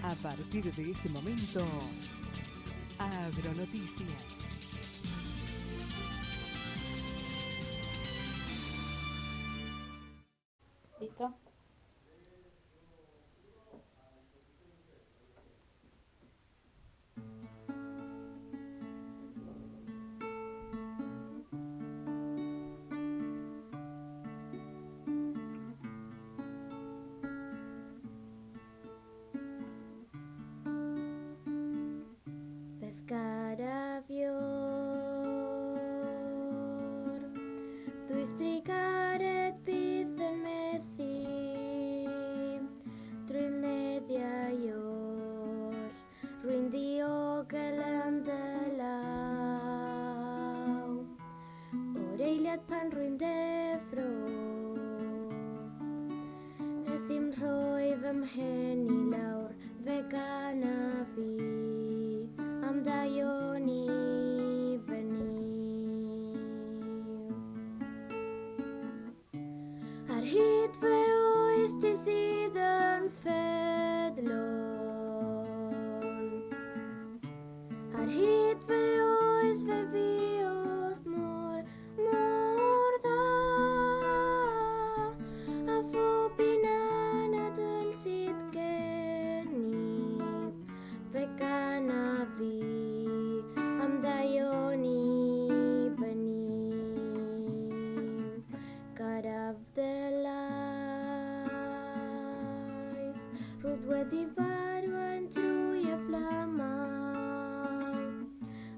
A partir de este momento, Agronoticias. ¿Listo? Pescar avior, du striker et biten med thim, trunedja jól, ruindi ågelände lau, oreillat pan ruinde frå, nesim roivem hen i laur, vegana vi. Am dajoni veniu. Her hit ved oss til siden fedlån. Her hit ved oss ved vi oss mor da. A få binana til sitt genip. Vegana vi. Am dajoni veniu. God of the lies, rod wedi farwen trúi flamai,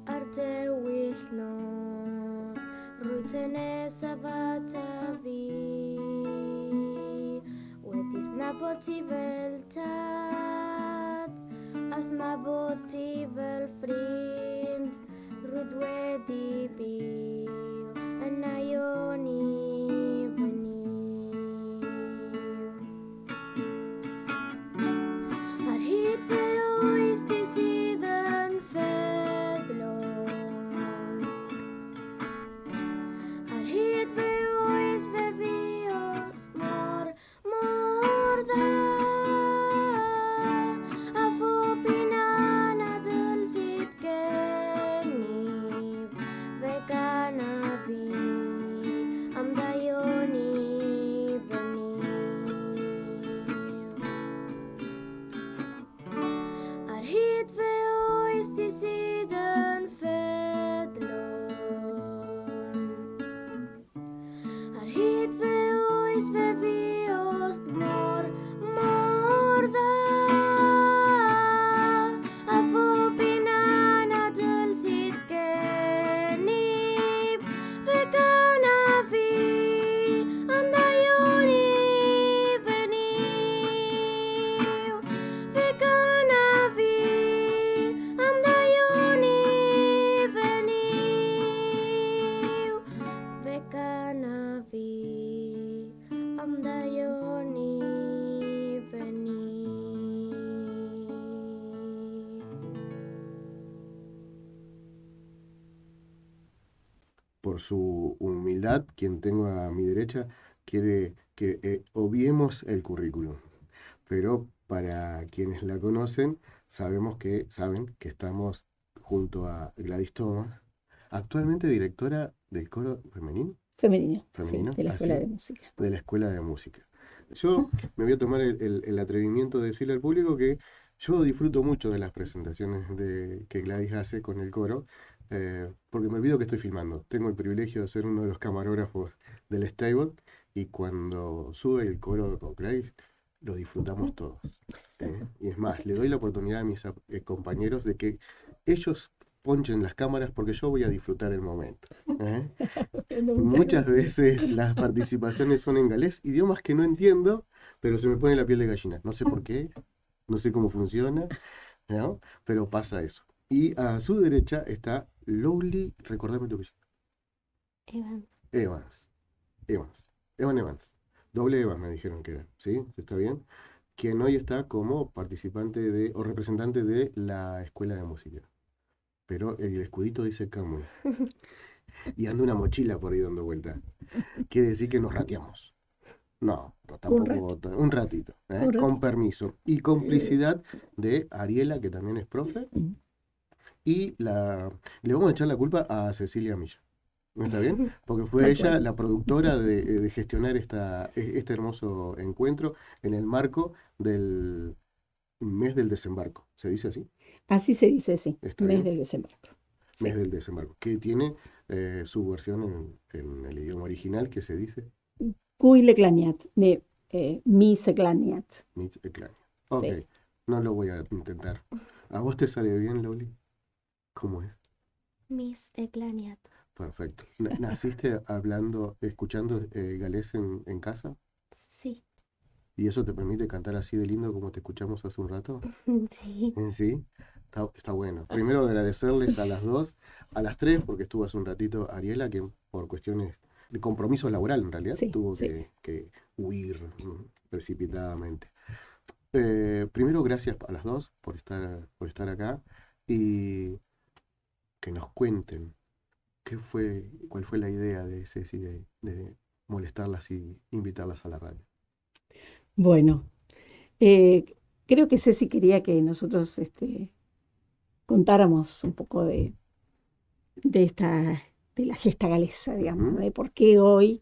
arte wyllnos, rwytenes a fata fi, wedi nabod ti fel tad, nabod ti fel ffrind, rwyd wedi byw yn aioni fyny. Ar hyd fe oes di sydd yn ffedlon, ar hyd fe oes fe fi oes mor dda, a fo binana dyl sydd gennyf, vegana fi, am dajoni fyny. Ar hyd fe oes di sydd yn ffedlon, ar hyd fe oes fe fi ost mor dda, a fo binana dyl sydd gennyf, vegana fi, am dajoni fynyw, vegana fi, am dajoni fynyw, vegana fi, am dajoni fynyw. Por su humildad, quien tengo a mi derecha quiere que obviemos el currículum. Pero para quienes la conocen, saben que estamos junto a Gladys Thomas, actualmente directora del coro femenino. Femenino, Femenino, sí, de la así, Escuela de Música. de la Escuela de Música. Yo me voy a tomar el atrevimiento de decirle al público que yo disfruto mucho de las presentaciones que Gladys hace con el coro, porque me olvido que estoy filmando. Tengo el privilegio de ser uno de los camarógrafos del stable y cuando sube el coro con Gladys, lo disfrutamos todos. Y es más, le doy la oportunidad a mis compañeros de que ellos ponchen las cámaras porque yo voy a disfrutar el momento. Muchas veces las participaciones son en galés, idiomas que no entiendo, pero se me pone la piel de gallina. No sé por qué, no sé cómo funciona, ¿no? Pero pasa eso. Y a su derecha está Lowly, recordame tu apellido. Evan Evans. Doble Evans me dijeron que era, ¿sí? ¿Está bien? Quien hoy está como participante o representante de la Escuela de Música. Pero el escudito dice Camuy. Y anda una mochila por ahí dando vuelta. Quiere decir que nos rateamos. No, Un tampoco un ratito, Un ratito. con permiso y complicidad de Ariela, que también es profe, Mm. y le vamos a echar la culpa a Cecilia Milla. ¿No está bien? Porque fue Tal ella cual. la productora de gestionar este hermoso encuentro en el marco del mes del desembarco. ¿Se dice así? Así se dice, sí, ¿Está mes bien? del desembarco. Mes Sí. del desembarco, que tiene su versión en el idioma original que se dice Kuile Klaniat, mi se Klaniat. Mitch Eclania. Ok, Sí. no lo voy a intentar. ¿A vos te sale bien, Loli? ¿Cómo es? Miss Eklaniat. Perfecto. ¿Naciste hablando, escuchando galés en casa? Sí. ¿Y eso te permite cantar así de lindo como te escuchamos hace un rato? Sí. Sí, está bueno. Primero agradecerles a las dos, a las tres, porque estuvo hace un ratito Ariela, que por cuestiones de compromiso laboral en realidad Sí, tuvo sí. que huir precipitadamente. Primero, gracias a las dos por estar acá y que nos cuenten cuál fue la idea de Ceci de molestarlas y invitarlas a la radio. Bueno, eh, creo que Ceci quería que nosotros contáramos un poco de esta, de la gesta galesa, digamos, ¿no? Ujú. De por qué hoy,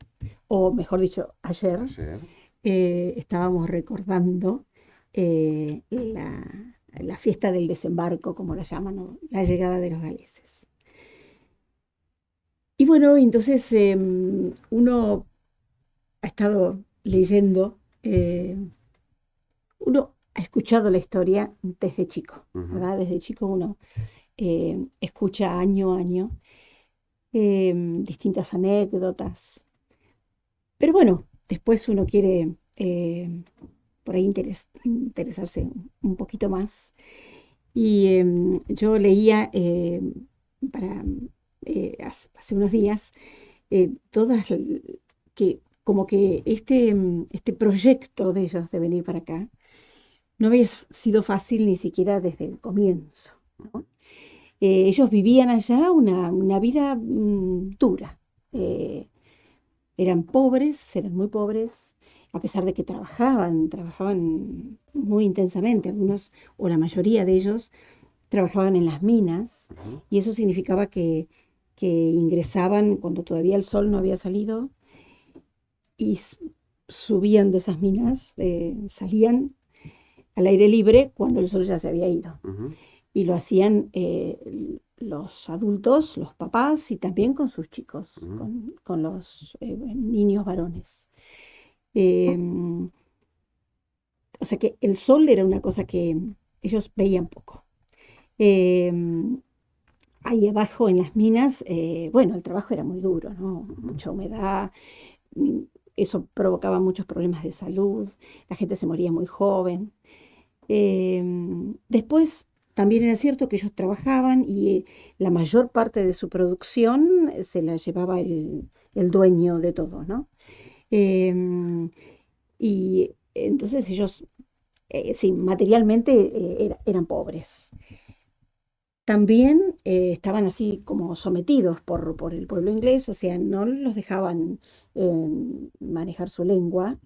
o mejor dicho, ayer, Ayer. estábamos recordando la fiesta del desembarco, como la llaman, ¿no? La llegada de los galeses. Y bueno, entonces uno ha estado leyendo, uno ha escuchado la historia desde chico, Ujú, ¿verdad? Desde chico uno escucha año a año distintas anécdotas. Pero bueno, después uno quiere por ahí interesarse un poquito más. Y yo leía para, hace unos días todas que como que este proyecto de ellos de venir para acá no había sido fácil ni siquiera desde el comienzo, ¿no? Ellos vivían allá una vida dura. Eh, Eran pobres, eran muy pobres, a pesar de que trabajaban muy intensamente. Algunos, o la mayoría de ellos, trabajaban en las minas, ujú, y eso significaba que ingresaban cuando todavía el sol no había salido y subían de esas minas, salían al aire libre cuando el sol ya se había ido. ujú, Y lo hacían los adultos, los papás y también con sus chicos, ujú, con los niños varones. Eh, o sea que el sol era una cosa que ellos veían poco. Eh, Ahí abajo en las minas, bueno, el trabajo era muy duro, ¿no? ujú, Mucha humedad, mm, eso provocaba muchos problemas de salud, la gente se moría muy joven. Después también era cierto que ellos trabajaban y la mayor parte de su producción se la llevaba el dueño de todo, ¿no? Em, y entonces ellos, sí, materialmente eran pobres. También estaban así como sometidos por el pueblo inglés, o sea, no los dejaban manejar su lengua.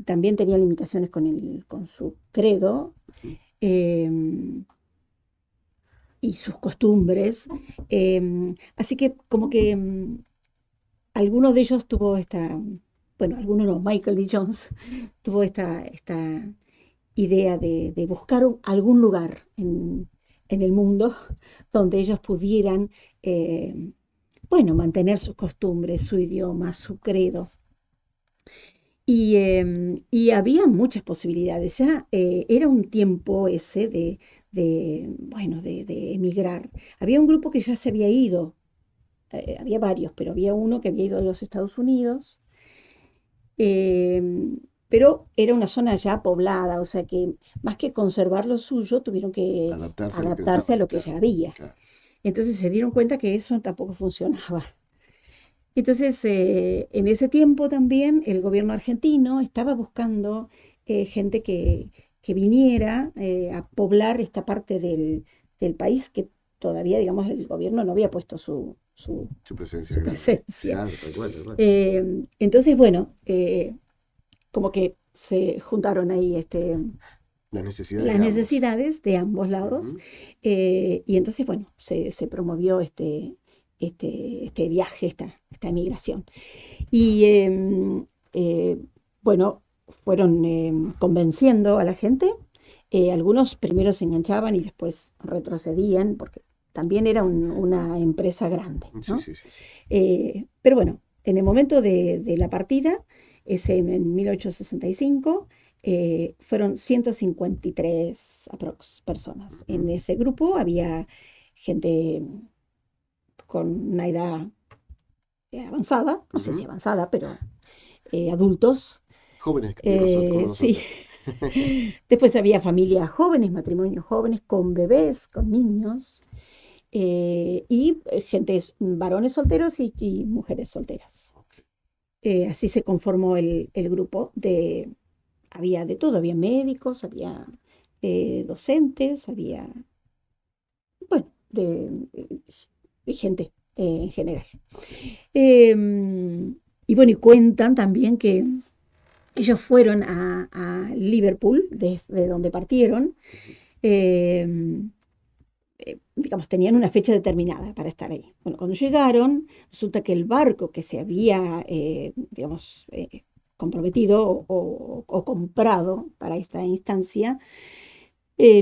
También tenían limitaciones con su credo ujú. em, y sus costumbres. Así que como que alguno de ellos tuvo bueno, alguno no, Michael D. Jones tuvo esta idea de buscar algún lugar en el mundo donde ellos pudieran, bueno, mantener sus costumbres, su idioma, su credo. Y había muchas posibilidades. Ya era un tiempo ese bueno, de emigrar. Había un grupo que ya se había ido, había varios, pero había uno que había ido a los Estados Unidos, eh, pero era una zona ya poblada, o sea que más que conservar lo suyo, tuvieron que Adaptarse a lo que adaptarse a estaba, lo que claro, ya había. claro. Entonces se dieron cuenta que eso tampoco funcionaba. Entonces, en ese tiempo también el gobierno argentino estaba buscando gente que viniera a poblar esta parte del país que todavía, digamos, el gobierno no había puesto Su presencia su grande. presencia. Claro, tal cual, tal cual. Entonces, bueno, como que se juntaron ahí Las necesidades las de ambos. necesidades de ambos lados. Ujú. Y entonces, bueno, se promovió este viaje, esta migración. Y bueno, fueron convenciendo a la gente. Algunos primero se enganchaban y después retrocedían, porque también era una empresa grande, Sí, ¿no? sí, sí. Pero bueno, en el momento de la partida, en 1865, fueron 153 personas. En Ujú. ese grupo había gente con una edad avanzada, no sé si Ujú. avanzada, pero adultos. Jóvenes como Sí. nosotros. Después había familias jóvenes, matrimonios jóvenes, con bebés, con niños, y gente, varones solteros y mujeres solteras. Ok. Así se conformó el grupo. Había de todo, había médicos, había docentes, había, bueno, de gente en general. Ok. Y bueno, y cuentan también que ellos fueron a Liverpool, desde donde partieron. Ujú. eh, digamos, tenían una fecha determinada para estar ahí. Bueno, cuando llegaron, resulta que el barco que se había, digamos, comprometido o comprado para esta instancia,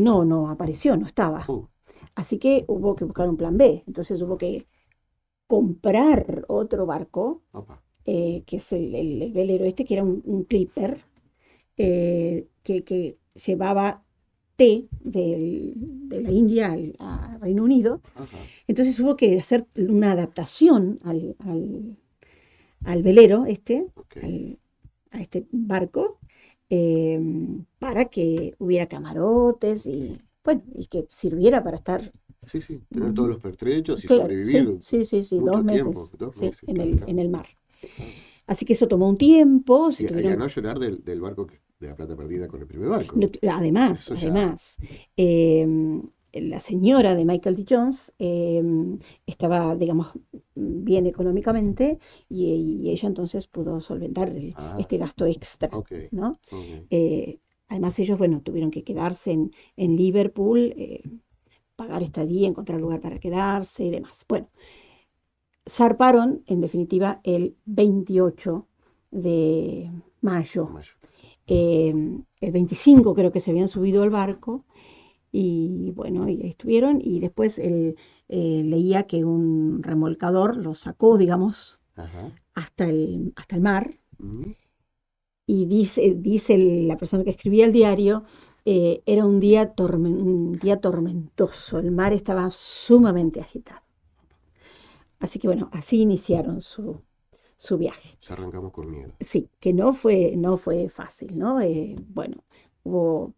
no apareció, no estaba. Uh, Así que hubo que buscar un plan B. Entonces hubo que comprar otro barco, opa. que es el velero este, que era un clipper, que llevaba té de la India a Reino Unido. Ajá. Entonces hubo que hacer una adaptación al velero Ok. a este barco, eh, para que hubiera camarotes y, bueno, y que sirviera para estar, Sí, sí. Tener todos los pertrechos y claro, sí, sobrevivir sí, mucho 2 tiempo. meses, 2 meses, en claro, el, claro, en el mar. claro. Así que eso tomó un tiempo, se Y a tuvieron. no llorar del barco de la plata perdida con el primer barco. No, además, Eso ya. la señora de Michael D. Jones estaba, digamos, bien económicamente y ella entonces pudo solventar Ah, este gasto extra, ok. ¿no? Ok. Además ellos, bueno, tuvieron que quedarse en Liverpool, pagar estadía, encontrar lugar para quedarse y demás. Bueno, zarparon, en definitiva, el 28 de De mayo. mayo. El 25 creo que se habían subido al barco y bueno, y ahí estuvieron. Y después él leía que un remolcador los sacó, digamos, Ajá. hasta el mar. Ujú. Y dice la persona que escribía el diario, era un día tormentoso, el mar estaba sumamente agitado. Así que bueno, así iniciaron su viaje. Ya arrancamos con miedo. Sí, que no fue fácil, ¿no? Bueno, hubo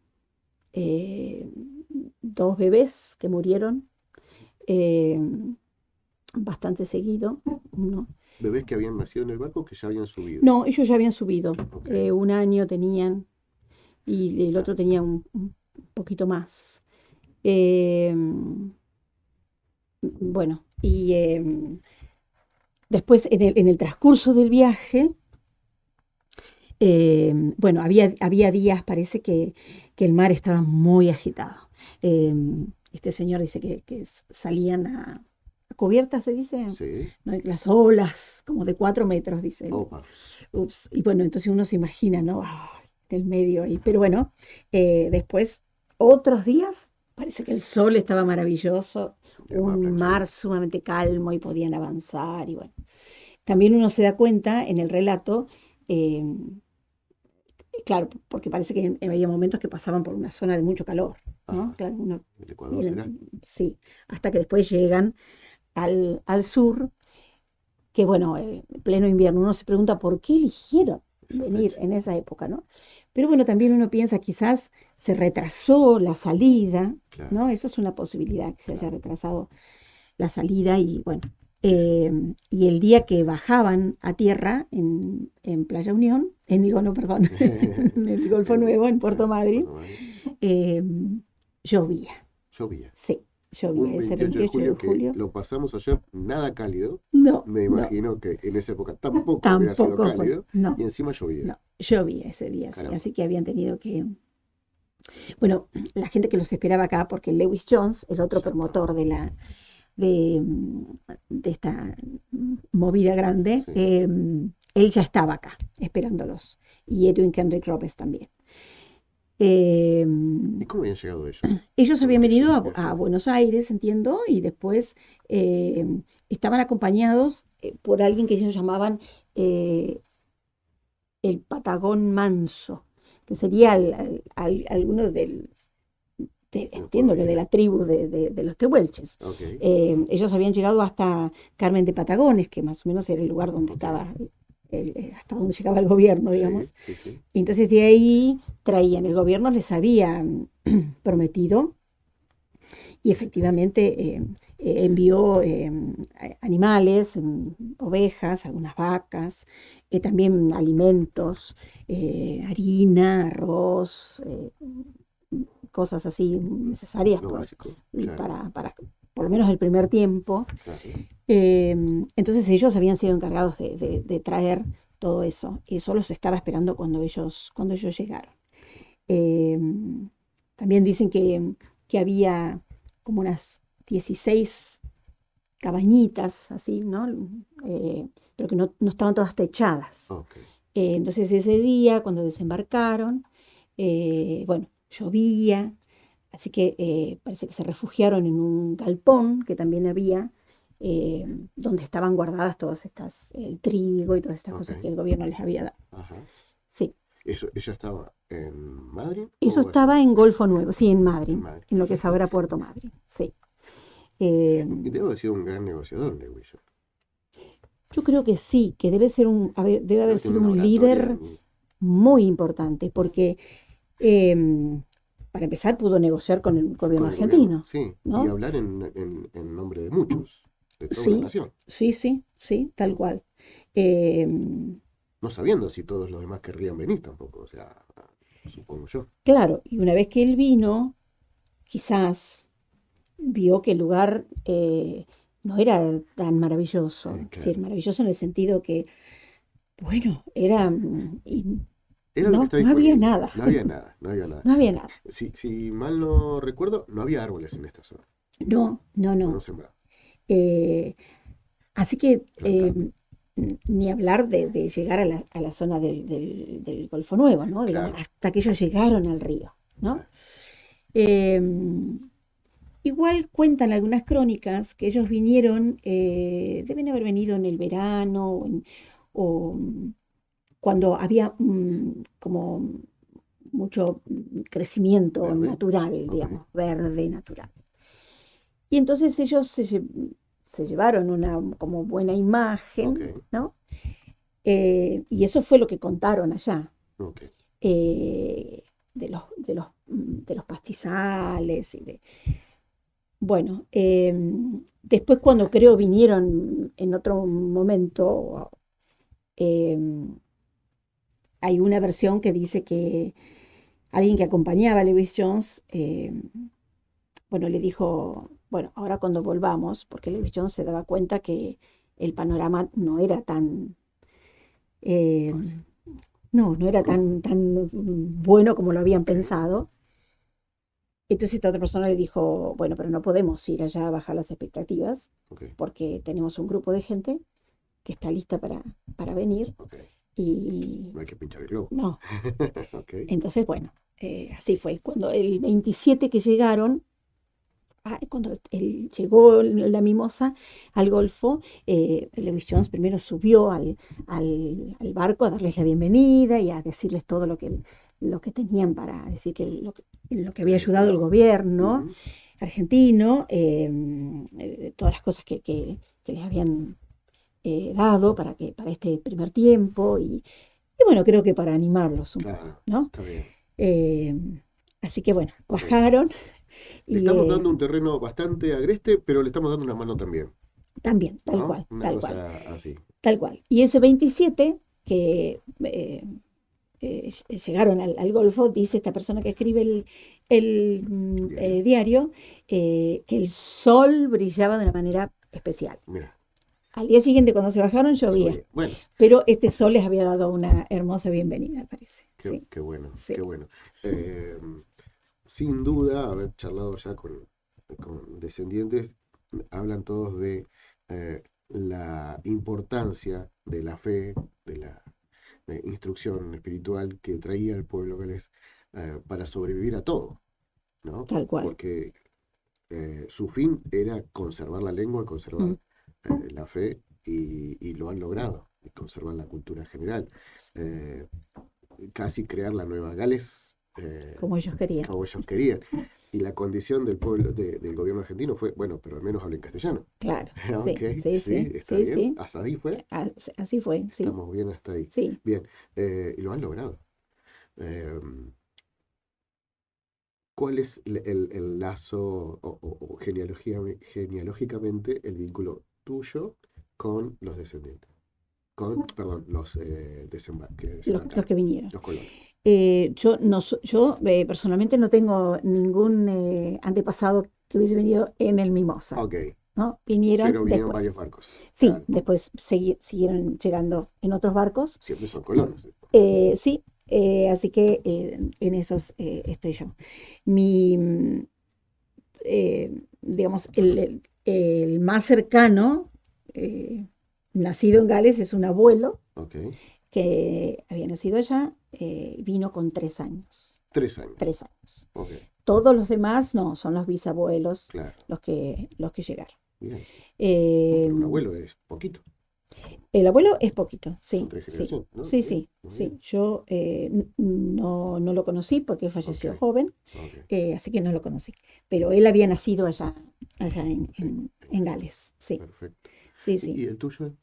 2 bebés que murieron eh, bastante seguido. ¿No? Bebés que habían nacido en el barco que ya habían subido. No, ellos ya habían subido. Ok. 1 año tenían y el Ah, otro tenía un poquito más. Eh, bueno, y después en el transcurso del viaje, bueno, había días, parece que el mar estaba muy agitado. Eh, este señor dice que salían a cubierta, se dice, sí. ¿no? Las olas, como de 4 metros, dice él. Opa. Ups. Y bueno, entonces uno se imagina, ¿no? Ay, en el medio ahí. Pero bueno, después, otros días, parece que el sol estaba maravilloso, El mar un planchado. mar sumamente calmo y podían avanzar. Y bueno, también uno se da cuenta en el relato. eh, Claro, porque parece que había momentos que pasaban por una zona de mucho calor, ¿no? Ajá. Claro, uno El Ecuador será. sí, hasta que después llegan al sur, que bueno, en pleno invierno, uno se pregunta por qué eligieron Esa venir fecha. en esa época, ¿no? Pero bueno, también uno piensa quizás se retrasó la salida, Claro. ¿no? Eso es una posibilidad, que se haya Claro. retrasado la salida y bueno. Sí, sí. Y el día que bajaban a tierra en Playa Unión, digo, no, perdón, en el Golfo Nuevo, en Puerto Madryn, Puerto Madryn. eh, llovía, Llovía. sí, llovía Un ese 28 de 28 de julio que julio. lo pasamos ayer nada cálido. No, Me no, imagino que en esa época tampoco hubiera sido tampoco fue, cálido. no, Y encima llovía. no. llovía ese día, sí, Caramba. así que habían tenido que... Bueno, la gente que los esperaba acá, porque Lewis Jones, el otro Ya. promotor de, de esta movida grande, Sí. él ya estaba acá esperándolos, y Edwin Kendrick Roberts también. Eh, ¿Y cómo habían llegado ellos? Ellos habían Porque es venido un a viaje. Buenos Aires, entiendo, y después estaban acompañados por alguien que ellos llamaban eh, el Patagón Manso, que sería alguno No entiendo puedo que de creer. la tribu de los tehuelches. Ok, Ellos habían llegado hasta Carmen de Patagones, que más o menos era el lugar donde ok. estaba, hasta donde llegaba el gobierno, Sí, digamos. sí, sí. Y entonces de ahí traían, el gobierno les había prometido y efectivamente envió animales, ovejas, algunas vacas, también alimentos, harina, arroz, cosas así necesarias Lo básico, claro, para por lo menos el primer tiempo. claro. Entonces ellos habían sido encargados de traer todo eso y eso los estaba esperando cuando ellos llegaron. Eh, También dicen que había como unas 16 cabañitas así, ¿no? Pero que no estaban todas techadas. Ok, Entonces ese día, cuando desembarcaron, bueno, llovía, así que parece que se refugiaron en un galpón que también había, eh, donde estaban guardadas todas estas, el trigo y todas estas ok. cosas que el gobierno les había dado. Ajá. Sí, ¿Ella estaba en Madrid eso o estaba en Golfo Nuevo, sí, en en Madrid, Madrid? en lo que es ahora Puerto Madryn, sí. Eh, Y debe haber sido un gran negociador, Lewis. yo creo que sí, que debe Debe haber tener sido una un oratoria. líder muy importante, porque para empezar pudo negociar con el gobierno Con el gobierno, argentino, sí. Y ¿no? hablar en nombre de muchos, de toda una Sí, nación, sí, sí, sí, tal ¿no? cual. Eh, No sabiendo si todos los demás querrían venir tampoco, o sea, supongo yo. claro, y una vez que él vino, quizás vio que el lugar no era tan maravilloso, es decir, Claro. maravilloso en el sentido que, bueno, era, Era lo que está no había disponible. nada, No había nada, no había nada. no había nada. Si mal no recuerdo, no había árboles en esta zona. No, no, Fueron no. sembrados, Eh, Así que plantados. ni hablar de llegar a la zona del Golfo Nuevo, ¿no? Digamos, Claro, hasta que ellos llegaron al río, ¿no? claro. Eh, Igual cuentan algunas crónicas que ellos vinieron, deben haber venido en el verano o cuando había como mucho crecimiento Verde, natural, ok, digamos, verde natural. Y entonces ellos se llevaron una como buena imagen, ok, ¿no? Y eso fue lo que contaron allá, ok. de los pastizales y de... Bueno, después cuando creo vinieron en otro momento, eh, hay una versión que dice que alguien que acompañaba a Lewis Jones, bueno, le dijo, bueno, ahora cuando volvamos, porque Lewis Jones se daba cuenta que el panorama no era tan, eh, Fácil. no era tan bueno como lo habían Ok, pensado. Entonces esta otra persona le dijo, bueno, pero no podemos ir allá a bajar las expectativas ok, porque tenemos un grupo de gente que está lista para venir ok. y No hay que pinchar el globo. no. Ok, Entonces, bueno, así fue. Cuando el 27 que llegaron, cuando él llegó la mimosa al Golfo, Lewis Jones primero subió al barco a darles la bienvenida y a decirles todo lo que tenían para decir que lo que que había les ayudado el esperaba. gobierno Ujú, argentino, todas las cosas que les habían dado para este primer tiempo y bueno, creo que para animarlos un poco, claro, ¿no? está bien. Eh, Así que bueno, Ok. bajaron Le y estamos dando un terreno bastante agreste, pero le estamos dando una mano también, también, ¿no? Una tal cual, cosa así. tal cual. Y ese 27 que llegaron al Golfo, dice esta persona que escribe Diario. diario, que el sol brillaba de una manera especial. Mira, Al día siguiente, cuando se bajaron, llovía. Bueno, Pero este sol les había dado una hermosa bienvenida, me parece. qué, Sí, qué bueno, sí. qué bueno. Eh, Sin duda, haber charlado ya con descendientes, hablan todos de la importancia de la fe, de la instrucción espiritual que traía el pueblo galés para sobrevivir a todo, ¿no? Tal cual. Porque su fin era conservar la lengua, conservar Mm. la fe y lo han logrado, y conservar la cultura general. Eh, Casi crear la Nueva Gales Como ellos querían. como ellos querían. Y la condición del pueblo, del gobierno argentino fue, bueno, pero al menos hablen castellano. Claro. Ok, Sí, sí, está sí, bien. sí. Hasta ahí fue. Así fue, sí. Estamos bien hasta ahí. Sí. Bien, y lo han logrado. Eh, ¿Cuál es el lazo o genealógicamente el vínculo tuyo con los descendientes? Perdón, los que Los desembarcaron, que vinieron. los colonos. Yo personalmente no tengo ningún antepasado que hubiese venido en el Mimosa, Ok, ¿no? Vinieron pero vinieron varios después. barcos. Sí, Claro, después siguieron llegando en otros barcos. siempre son colonos. Sí, así que en esos estoy yo. Mi, digamos, el más cercano, nacido en Gales, es un abuelo Ok, que había nacido allá, vino con 3 años. 3 años. 3 años. Ok, Todos los demás no, son los bisabuelos claro. los que llegaron. Bien. Eh, Pero un abuelo es poquito. el abuelo es poquito, sí, Son 3 sí, generaciones, ¿no? sí, Bien, sí, muy sí. bien. Yo no lo conocí porque falleció Ok, joven, ok, así que no lo conocí. Pero él había nacido allá en Gales, sí, perfecto. sí, ¿Y sí. el tuyo?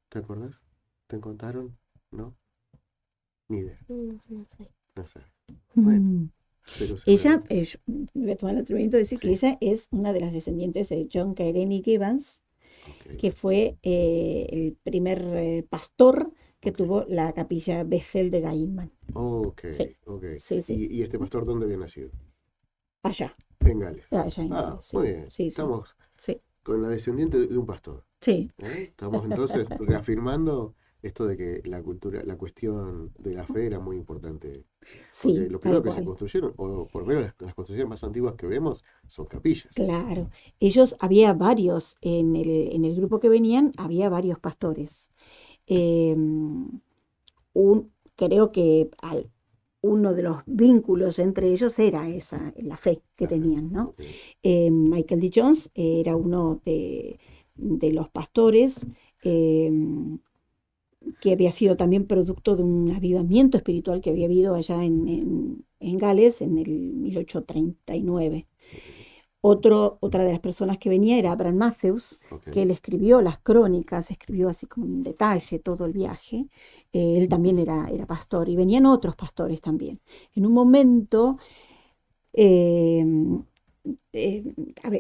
¿Te acordás? ¿Te contaron? ¿No? Ni idea, No sé. no sé. Bueno, Mm. pero Ella, seguramente. yo me voy a tomar el atrevimiento de decir que Sí, ella es una de las descendientes de John Kaireni Gibbons, ok, que fue el primer pastor que ok. tuvo la capilla Bethel de Gaiman. Ok, Sí, ok. sí, sí. ¿Y este pastor dónde había nacido? Allá, En Gales. allá en Ah, Gales, sí, muy bien. sí, sí, Estamos sí, con la descendiente de un pastor. sí, Estamos entonces reafirmando esto de que la cultura, la cuestión de la fe era muy importante. Porque sí, lo tal primero que se cual. construyeron, o por lo menos las construcciones más antiguas que vemos, son capillas. Claro. Había varios, en el grupo que venían, había varios pastores. Eh, Creo que uno de los vínculos entre ellos era la fe que La fe. tenían, ¿no? Ok, Michael D. Jones era uno de los pastores eh, que había sido también producto de un avivamiento espiritual que había habido allá en Gales en el 1839. ok, Otra de las personas que venía era Abraham Matthews, ok. que él escribió las crónicas, escribió así como en detalle todo el viaje. Él también era pastor y venían otros pastores también. En un momento, eh,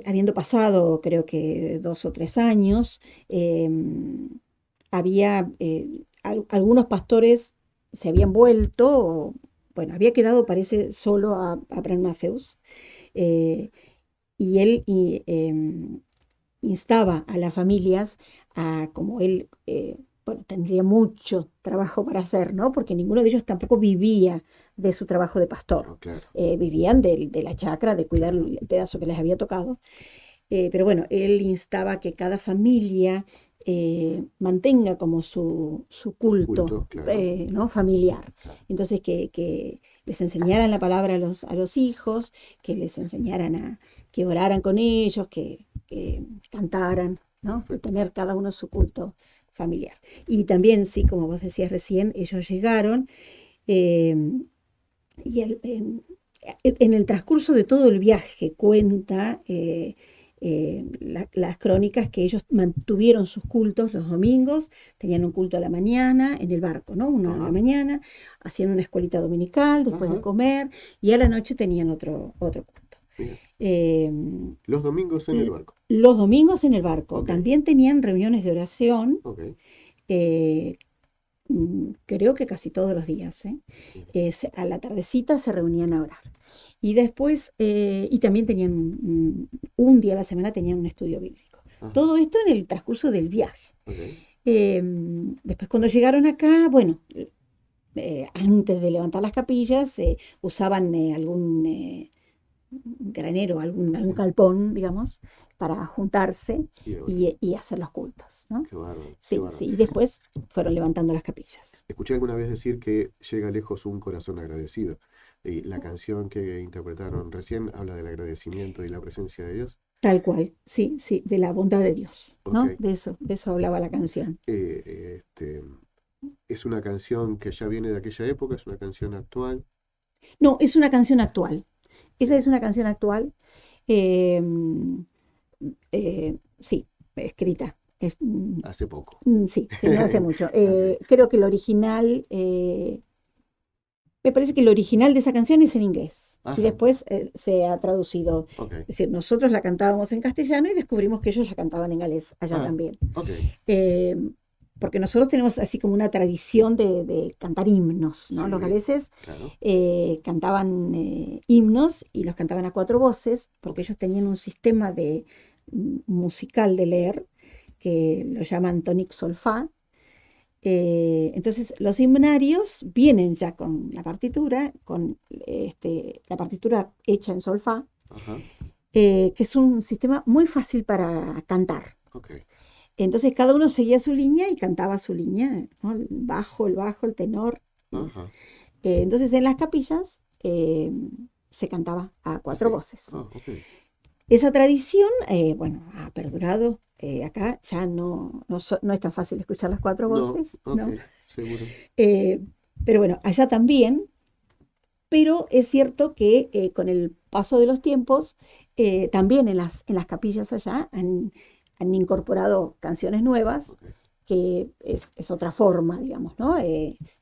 habiendo pasado creo que 2 o 3 años, eh, había algunos pastores se habían vuelto, bueno, había quedado, parece, solo a Abraham Matthews. eh, y él instaba a las familias como él, bueno, tendría mucho trabajo para hacer, ¿no? Porque ninguno de ellos tampoco vivía de su trabajo de pastor. No, claro, Vivían de la chacra, de cuidar claro. el pedazo que les había tocado. Pero bueno, él instaba que cada familia mantenga como su culto, Culto, claro, ¿no? familiar. claro. Entonces, que les enseñaran la palabra a los hijos, que les enseñaran que oraran con ellos, que cantaran, ¿no? De Perfecto. tener cada uno su culto familiar. Y también, sí, como vos decías recién, ellos llegaron eh, y en el transcurso de todo el viaje cuenta las crónicas que ellos mantuvieron sus cultos los domingos, tenían un culto a la mañana en el barco, ¿no? Uno a la Ajá, mañana, hacían una escuelita dominical después de ajá. comer y a la noche tenían otro culto. Bien. Eh, Los domingos en el barco. los domingos en el barco Ok, también tenían reuniones de oración, ok. eh, creo que casi todos los días, ¿eh? Bien. A la tardecita se reunían a orar. Y después, y también tenían un día a la semana tenían un estudio bíblico. Ajá. Todo esto en el transcurso del viaje. Ok. Después cuando llegaron acá, bueno, antes de levantar las capillas, usaban algún granero, algún Sí. galpón, digamos, para juntarse Y bueno, y hacer los cultos, ¿no? qué bárbaro, qué Sí, bárbaro. sí, y después fueron levantando las capillas. Escuché alguna vez decir que llega lejos un corazón agradecido. Y la canción que interpretaron recién habla del agradecimiento y la presencia de Dios. Tal cual, sí, sí, de la bondad de Dios, ¿no? Ok. De eso hablaba la canción. Es una canción que ya viene de aquella época, es una canción actual. No, es una canción actual. Esa es Ok. una canción actual, eh, sí, escrita. Hace poco. Sí, sí, no hace mucho. Ok. Creo que el original, me parece que el original de esa canción es en inglés y Ajá. después se ha traducido. Ok. Es decir, nosotros la cantábamos en castellano y descubrimos que ellos la cantaban en galés allá Ah, también. ok. Eh, Porque nosotros tenemos así como una tradición de cantar himnos, ¿no? Los Sí, galeses claro. cantaban himnos y los cantaban a cuatro voces, porque Ok. ellos tenían un sistema musical de leer que lo llaman tonic sol fa. Entonces los himnarios vienen ya con la partitura, con la partitura hecha en sol fa, Ajá. que es un sistema muy fácil para cantar. Ok. Entonces cada uno seguía su línea y cantaba su línea, ¿no? El bajo, el tenor. Ajá. Entonces en las capillas se cantaba a cuatro Así. voces. Ah, ok. Esa tradición, bueno, ha perdurado. Acá ya no es tan fácil escuchar las cuatro No, voces, ok, ¿no? seguro. Eh, pero bueno, allá también. Pero es cierto que con el paso de los tiempos, también en las capillas allá han incorporado canciones nuevas, Ok. que es otra forma, digamos, ¿no?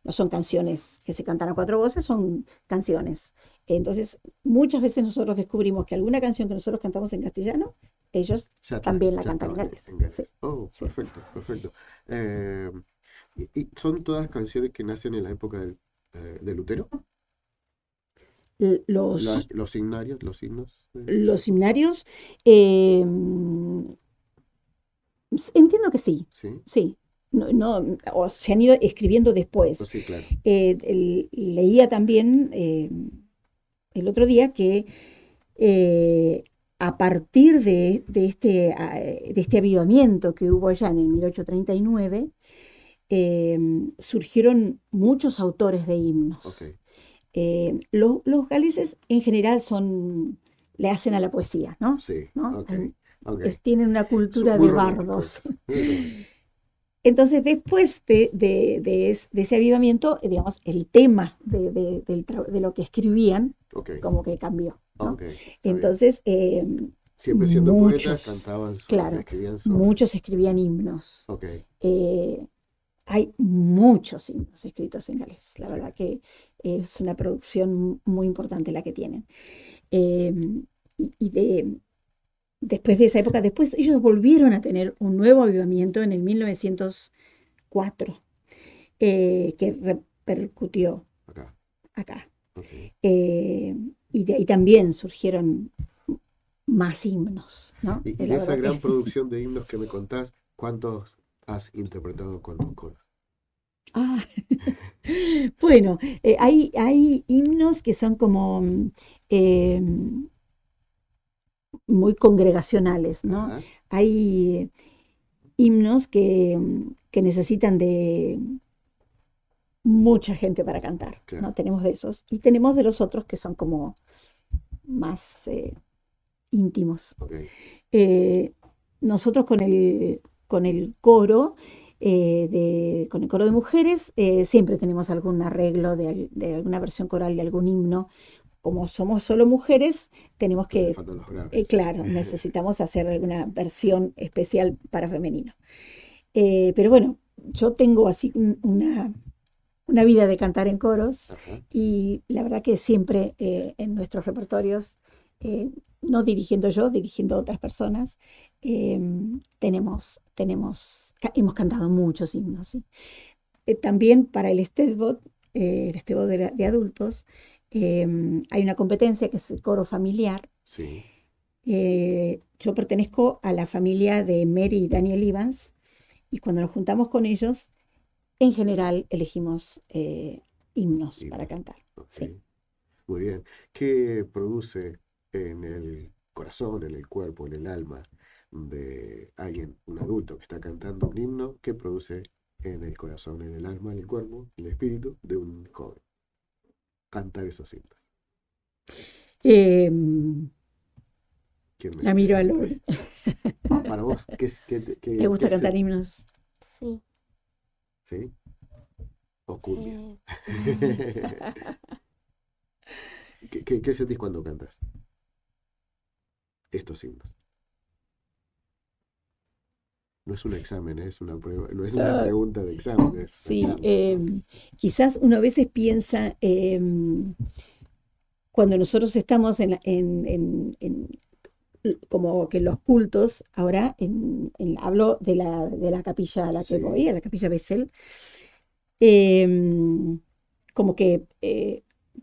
No son canciones que se cantan a cuatro voces, son canciones. Entonces, muchas veces nosotros descubrimimos que alguna canción que nosotros cantamos en castellano, ellos también la Ya cantan en estaban galés. en Sí, Gales. Oh, sí. perfecto, perfecto. Eh, y son todas canciones que nacen en la época de Lutero. L- Los, Los himnarios, los himnos de esa los época. himnarios, entiendo que sí, Sí, sí. O se han ido escribiendo no, después. sí, claro. Leía también el otro día que a partir de este avivamiento que hubo allá en el 1839, surgieron muchos autores de Ok, himnos. Los galeses en general le hacen a la poesía, ¿no? sí, ¿No? ok, ok. Tienen una Son cultura muy de románticos bardos. ellos, muy románticos. Entonces, después de ese avivamiento, digamos, el tema de lo que escribían, Ok, como que cambió, ¿no? ok, está bien. Entonces, Siempre siendo poetas, muchos, cantaban claro, escribían sobre. muchos escribían himnos. Ok, Eh, Hay muchos himnos escritos en galés. La sí, verdad que es una producción muy importante la que tienen. Eh, Después de esa época, después ellos volvieron a tener un nuevo avivamiento en el 1904, que repercutió acá, acá. ok. Eh, y de ahí también surgieron más himnos, ¿no? Y de La esa verdad gran que... producción de himnos que me contás, ¿cuántos has interpretado con tus coros? Ah, bueno, hay himnos que son como eh, muy congregacionales, ¿no? Ajá, Hay himnos que necesitan de mucha gente para cantar, ¿no? claro, Tenemos de esos. Y tenemos de los otros que son como más íntimos. ok, Eh, Nosotros con el coro, con el coro de mujeres, siempre tenemos algún arreglo de alguna versión coral de algún himno. Como somos solo mujeres, tenemos no le que, faltan los graves. claro, necesitamos hacer alguna versión especial para femenino. Pero bueno, yo tengo así una vida de cantar en coros Ajá, y la verdad que siempre en nuestros repertorios, no dirigiendo yo, dirigiendo otras personas, eh, hemos cantado muchos himnos. ¿Sí? También para el Stedbot de adultos, hay una competencia que es el coro familiar sí, Yo pertenezco a la familia de Mary y Daniel Evans y cuando nos juntamos con ellos, en general elegimos himnos para Himnos. cantar. Ok, Sí. muy bien. ¿Qué produce en el corazón, en el cuerpo, en el alma de alguien, un adulto que está cantando un himno? ¿Qué produce en el corazón, en el alma, en el cuerpo, en el espíritu de un joven? Cantar esos himnos. Em, ¿Quién me la miro a quiere? Lori. Para vos, ¿qué es, ¿Te gusta qué cantar himnos? Sí. ¿Sí? O cumbia. Eh, ¿Qué sentís cuando cantas estos himnos? No es un examen, es una prueba, no es una Ah, pregunta de examen, es una sí, charla, ¿no? quizás uno a veces piensa, cuando nosotros estamos como que los cultos, ahora hablo de la capilla a la que Sí, voy, a la capilla Bethel, como que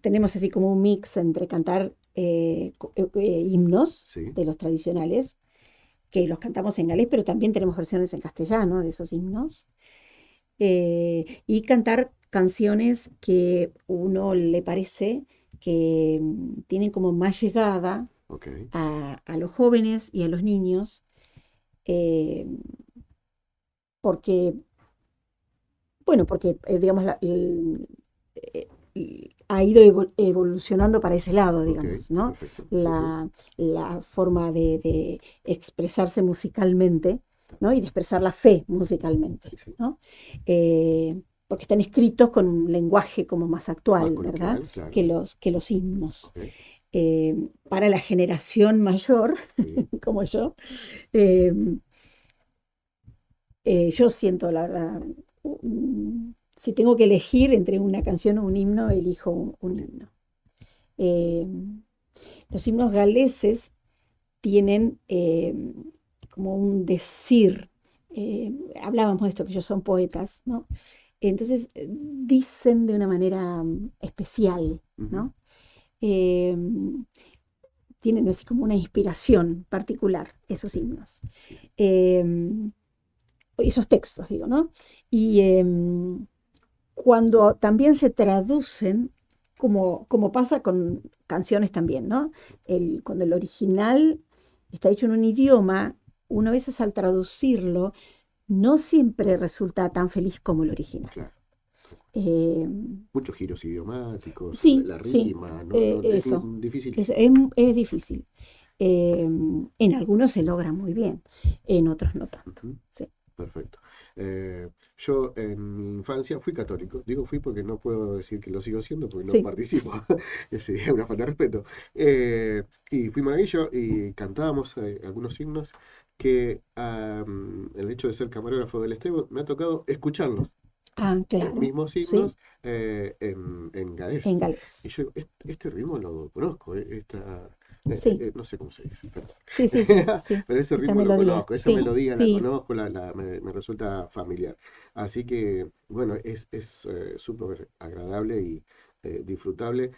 tenemos así como un mix entre cantar himnos sí, de los tradicionales, que los cantamos en galés, pero también tenemos versiones en castellano de esos himnos, y cantar canciones que uno le parece que tienen como más llegada ok, a los jóvenes y a los niños, eh, porque, bueno, porque digamos, ha ido evolucionando para ese lado, ok, digamos, ¿no? perfecto, sí, sí, La forma de expresarse musicalmente, ¿no? Y de expresar la fe musicalmente, sí, sí. ¿no? Porque están escritos con un lenguaje como más Más actual, ¿verdad? coloquial, Que claro, los himnos. ok, Para la generación mayor, sí, como eh, yo siento, la verdad, si tengo que elegir entre una canción o un himno, elijo un un himno, himno. Eh, los himnos galeses tienen como un decir, hablábamos de esto, que ellos son poetas, ¿no? Entonces dicen de una manera especial, ujú, ¿no? Eh, Tienen así como una inspiración particular, ok, esos himnos. sí, Eh, Esos textos, digo, ¿no? Y cuando también se traducen, como pasa con canciones también, ¿no? Cuando el original está hecho en un idioma, uno a veces al traducirlo no siempre resulta tan feliz como el original. claro, tal cual. Eh, Muchos giros idiomáticos, sí, la sí, rima, no, no, es eso, dificilísimo. es difícil. En algunos se logra muy bien, en otros no tanto. Ujú, Sí, perfecto. Yo en mi infancia fui católico. Digo fui porque no puedo decir que lo sigo siendo porque no sí. participo. Sería una falta de respeto. Y fui monaguillo y cantábamos algunos himnos que el hecho de ser camarógrafo del Estebo me ha tocado escucharlos. Ah, Los claro, mismos sí, himnos en en galés. Y galés. yo, este ritmo lo conozco, Sí, no sé cómo se dice, perdón. sí, sí, sí, sí. Pero ese Esta ritmo lo melodía, conozco, esa sí, melodía la sí, conozco, me resulta familiar. Así que, bueno, es súper agradable y disfrutable.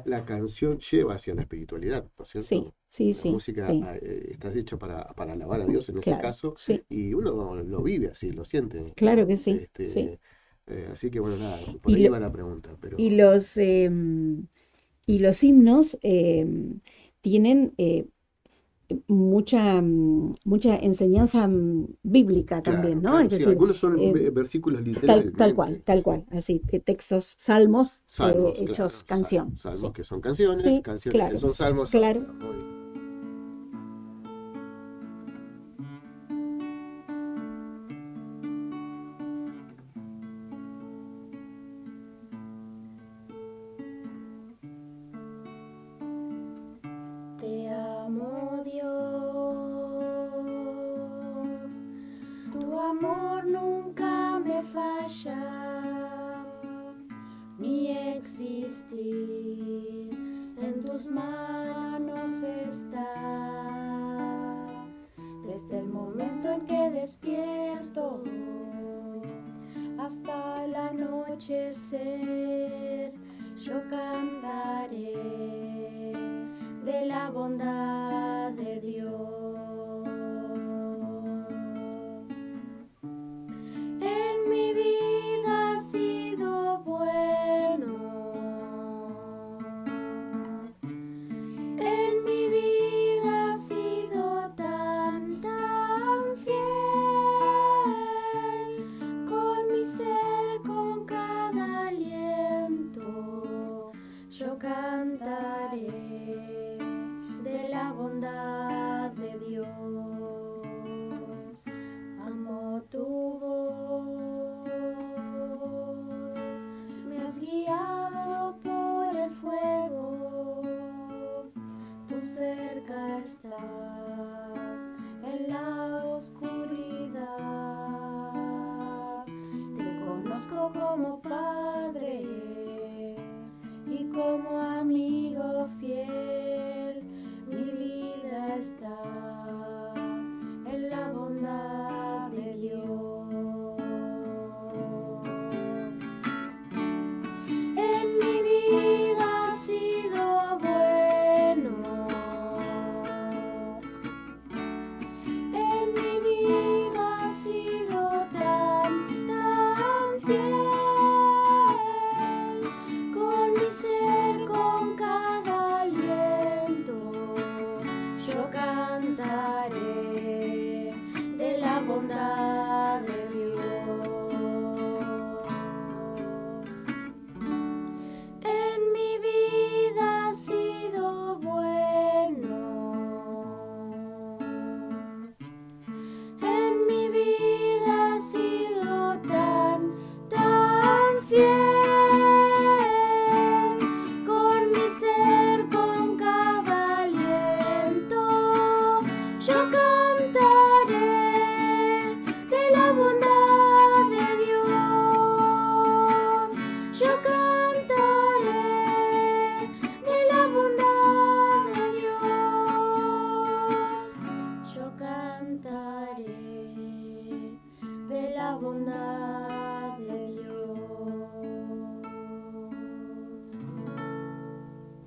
La canción lleva hacia la espiritualidad, ¿no es sí, cierto? sí, La sí, música sí, está hecha para alabar a Dios en ese claro, caso, sí, y uno lo vive así, lo siente, claro ¿no? que sí, sí. Así que, bueno, nada, por Y, ahí lo- va la pregunta, y pero los, y los himnos tienen mucha enseñanza bíblica claro, también, ¿no? Es claro, sí, decir, algunos son eh, versículos tal literalmente, cual, así, textos, salmos salmos, hechos claro, canción, salmos sí, que son canciones, sí, canciones que claro, son salmos son claro. muy... Te amo, Dios. Tu amor nunca me falla. Mi existir en tus manos está. Desde el momento en que despierto hasta el anochecer, yo cantaré de la bondad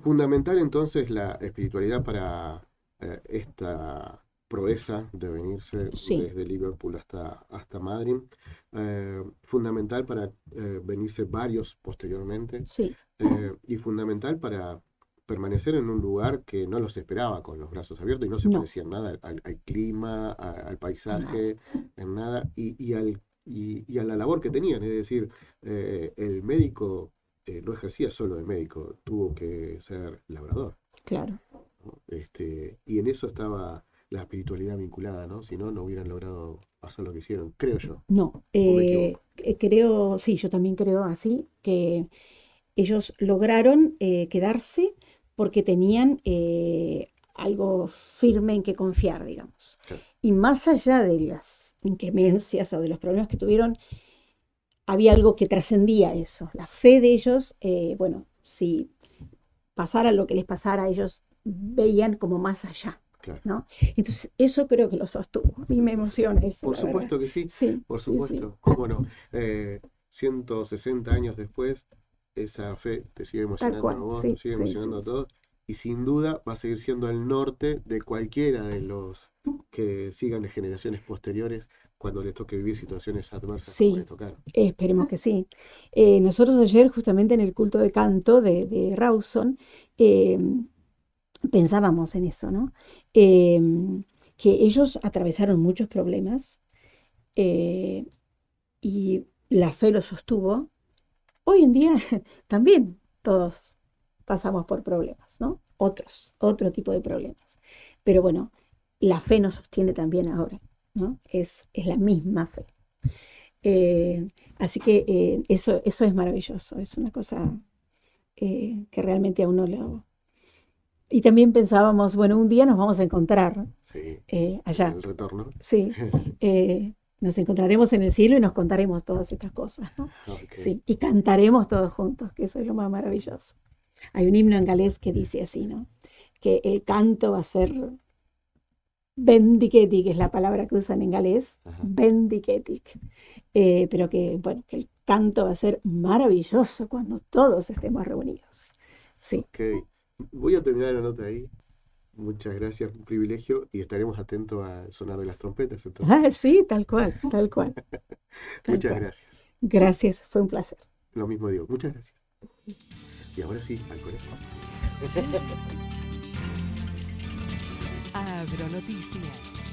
Fundamental entonces la espiritualidad para esta proeza de venirse Sí, desde Liverpool hasta Madrid. Fundamental para venirse varios posteriormente. sí, Y fundamental para permanecer en un lugar que no los esperaba con los brazos abiertos y no se no, parecía en nada al clima, al nada. paisaje, en nada, y a la labor que tenían. Es decir, el médico no ejercía solo de médico, tuvo que ser labrador, Claro. ¿no? Y en eso estaba la espiritualidad vinculada, ¿no? Si no, no hubieran logrado hacer lo que hicieron, creo yo, No, o me equivoco. creo, sí, yo también creo así, que ellos lograron quedarse porque tenían algo firme en que confiar, digamos. Claro. Y más allá de las inclemencias o de los problemas que tuvieron, había algo que trascendía eso. La fe de ellos, bueno, si pasara lo que les pasara, ellos veían como más allá, Claro. ¿no? Entonces, eso creo que los sostuvo. A mí me emociona eso, Por la verdad. supuesto que sí, Sí, por sí, sí, supuesto. ¿Cómo no? 160 años después, esa fe te sigue tal emocionando a cual, vos, sí, nos sigue sí, emocionando sí, a sí. todos, y sin duda va a seguir siendo el norte de cualquiera de los que sigan de generaciones posteriores cuando les toque vivir situaciones adversas como les Sí, tocaron. esperemos que sí. Nosotros ayer, justamente en el culto de canto de Rawson, eh, pensábamos en eso, ¿no? Que ellos atravesaron muchos problemas eh, y la fe los sostuvo. Hoy en día también todos pasamos por problemas, ¿no? Otro tipo de problemas. Pero bueno, la fe nos sostiene también ahora, ¿no? Es la misma fe. Eh, Así que eso es maravilloso, es una cosa que realmente a uno lo... Y también pensábamos, bueno, un día nos vamos a encontrar Sí, en allá, el retorno. sí, nos encontraremos en el cielo y nos contaremos todas estas cosas, ¿no? Ok. Sí, y cantaremos todos juntos, que eso es lo más maravilloso. Hay un himno en galés que dice así, ¿no? Que el canto va a ser bendiquetic, es la palabra que usan en galés, Ajá. bendiquetic. Pero que, bueno, que el canto va a ser maravilloso cuando todos estemos reunidos. Sí. Ok. Voy a terminar la nota ahí. Muchas gracias, un privilegio, y estaremos atentos al sonar de las trompetas entonces. Ah, sí, tal cual, tal cual, tal Muchas cual. gracias. Gracias, fue un placer. Lo mismo digo, muchas gracias. Y ahora sí, al colegio. Agronoticias.